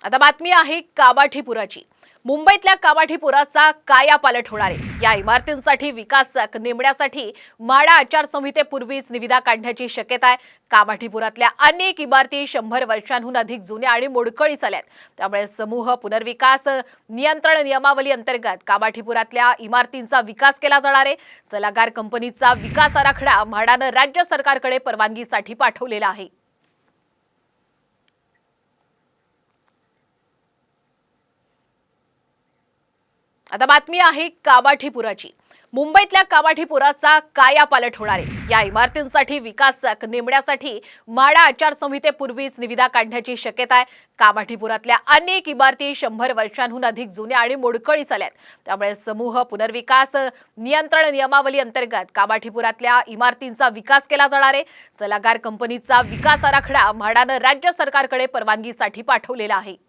आता बातमी आहे कामाठीपुराची। मुंबईतल्या कामाठीपुराचा कायापालट होणार आहे। या इमारतींसाठी विकासक नेमण्यासाठी म्हाडा आचारसंहितेपूर्वीच निविदा काढण्याची शक्यता आहे। कामाठीपुरातल्या अनेक इमारती 100 वर्षांहून अधिक जुन्या आणि मोडकळीस आल्यात। त्यामुळे समूह पुनर्विकास नियंत्रण नियमावली अंतर्गत कामाठीपुरातल्या इमारतींचा विकास केला जाणार आहे। सल्लागार कंपनीचा विकास आराखडा म्हाडानं राज्य सरकारकडे परवानगीसाठी पाठवलेला आहे। आता बातमी आहे कामाठीपुराची। मुंबईतल्या कामाठीपुराचा कायापालट होणार आहे। या इमारतींसाठी विकासक नेमण्यासाठी म्हाडा आचारसंहितेपूर्वीच निविदा काढण्याची शक्यता आहे। कामाठीपुरातल्या अनेक इमारती 100 वर्षांहून अधिक जुन्या आणि मोडकळीस आल्यात। त्यामुळे समूह पुनर्विकास नियंत्रण नियमावली अंतर्गत कामाठीपुरातल्या इमारतींचा विकास केला जाणार आहे। सल्लागार कंपनीचा विकास आराखडा म्हाडानं राज्य सरकारकडे परवानगीसाठी पाठवलेला आहे।